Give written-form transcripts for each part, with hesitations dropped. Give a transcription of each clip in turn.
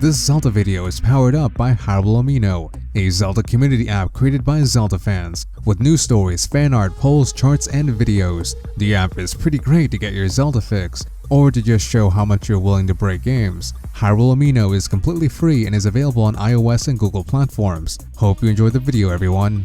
This Zelda video is powered up by Hyrule Amino, a Zelda community app created by Zelda fans, with news stories, fan art, polls, charts, and videos. The app is pretty great to get your Zelda fix, or to just show how much you're willing to break games. Hyrule Amino is completely free and is available on iOS and Google platforms. Hope you enjoyed the video, everyone.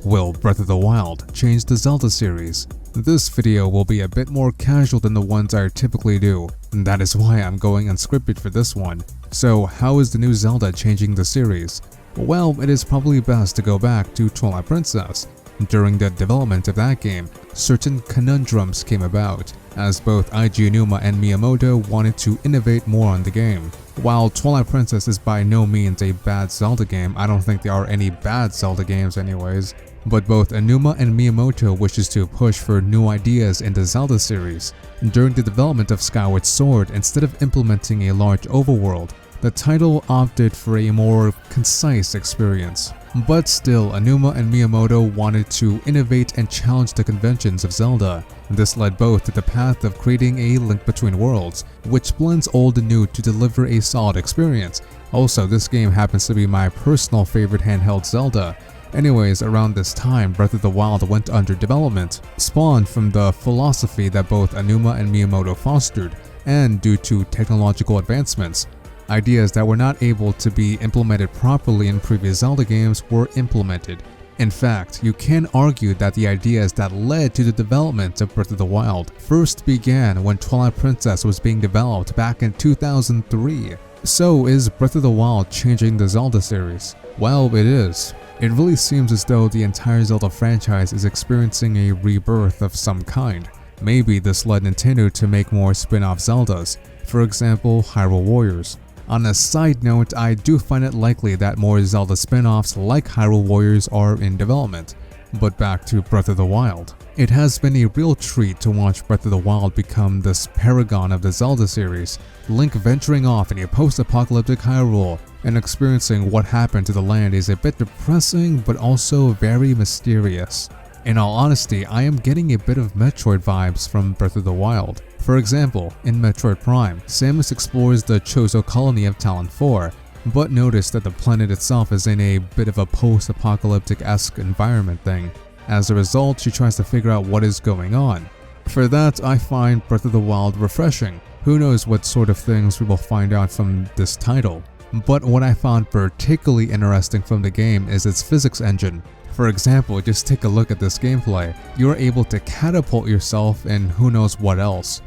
Will Breath of the Wild change the Zelda series? This video will be a bit more casual than the ones I typically do, and that is why I'm going unscripted for this one. So how is the new Zelda changing the series? Well, it is probably best to go back to Twilight Princess. During the development of that game, certain conundrums came about, as both Eiji Aonuma and Miyamoto wanted to innovate more on the game. While Twilight Princess is by no means a bad Zelda game, I don't think there are any bad Zelda games anyways, but both Aonuma and Miyamoto wishes to push for new ideas in the Zelda series. During the development of Skyward Sword, instead of implementing a large overworld, the title opted for a more concise experience. But still, Aonuma and Miyamoto wanted to innovate and challenge the conventions of Zelda. This led both to the path of creating a Link Between Worlds, which blends old and new to deliver a solid experience. Also, this game happens to be my personal favorite handheld Zelda. Anyways, around this time, Breath of the Wild went under development, spawned from the philosophy that both Aonuma and Miyamoto fostered, and due to technological advancements. Ideas that were not able to be implemented properly in previous Zelda games were implemented. In fact, you can argue that the ideas that led to the development of Breath of the Wild first began when Twilight Princess was being developed back in 2003. So is Breath of the Wild changing the Zelda series? Well, it is. It really seems as though the entire Zelda franchise is experiencing a rebirth of some kind. Maybe this led Nintendo to make more spin-off Zeldas, for example Hyrule Warriors. On a side note, I do find it likely that more Zelda spin-offs like Hyrule Warriors are in development. But back to Breath of the Wild. It has been a real treat to watch Breath of the Wild become this paragon of the Zelda series, Link venturing off in a post-apocalyptic Hyrule and experiencing what happened to the land is a bit depressing but also very mysterious. In all honesty, I am getting a bit of Metroid vibes from Breath of the Wild. For example, in Metroid Prime, Samus explores the Chozo colony of Talon 4, but notice that the planet itself is in a bit of a post-apocalyptic-esque environment thing. As a result, she tries to figure out what is going on. For that, I find Breath of the Wild refreshing. Who knows what sort of things we will find out from this title. But what I found particularly interesting from the game is its physics engine. For example, just take a look at this gameplay. You are able to catapult yourself and who knows what else.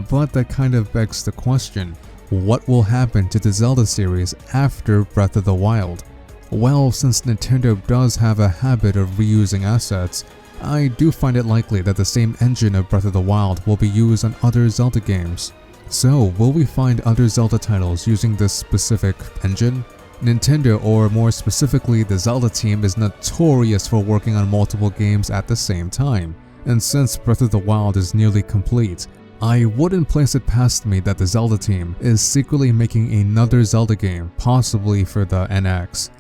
But that kind of begs the question, what will happen to the Zelda series after Breath of the Wild? Well, since Nintendo does have a habit of reusing assets, I do find it likely that the same engine of Breath of the Wild will be used on other Zelda games. So, will we find other Zelda titles using this specific engine? Nintendo, or more specifically the Zelda team, is notorious for working on multiple games at the same time, and since Breath of the Wild is nearly complete, I wouldn't place it past me that the Zelda team is secretly making another Zelda game, possibly for the NX.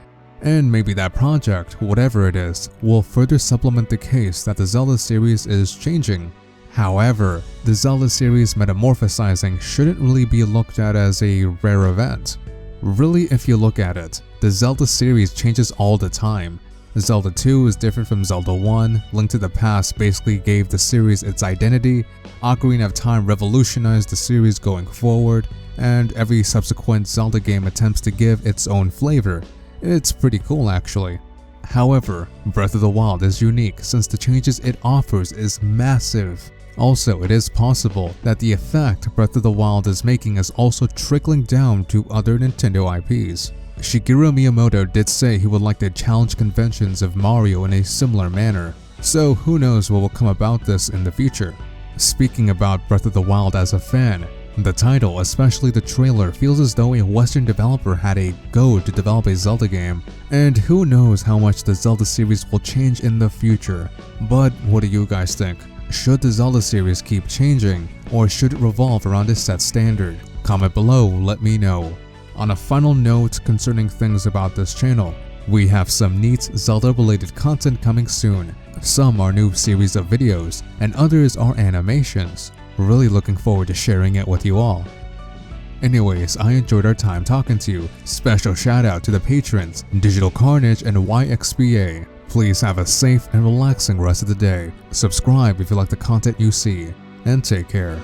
And maybe that project, whatever it is, will further supplement the case that the Zelda series is changing. However, the Zelda series metamorphosizing shouldn't really be looked at as a rare event. Really, if you look at it, the Zelda series changes all the time. Zelda 2 is different from Zelda 1, Link to the Past basically gave the series its identity, Ocarina of Time revolutionized the series going forward, and every subsequent Zelda game attempts to give its own flavor. It's pretty cool actually. However, Breath of the Wild is unique since the changes it offers is massive. Also, it is possible that the effect Breath of the Wild is making is also trickling down to other Nintendo IPs. Shigeru Miyamoto did say he would like to challenge conventions of Mario in a similar manner, so who knows what will come about this in the future. Speaking about Breath of the Wild as a fan, the title, especially the trailer, feels as though a Western developer had a go to develop a Zelda game, and who knows how much the Zelda series will change in the future. But what do you guys think? Should the Zelda series keep changing, or should it revolve around a set standard? Comment below, let me know. On a final note concerning things about this channel, we have some neat Zelda-related content coming soon. Some are new series of videos, and others are animations. Really looking forward to sharing it with you all. Anyways, I enjoyed our time talking to you. Special shout out to the patrons, Digital Carnage and YXBA. Please have a safe and relaxing rest of the day. Subscribe if you like the content you see, and take care.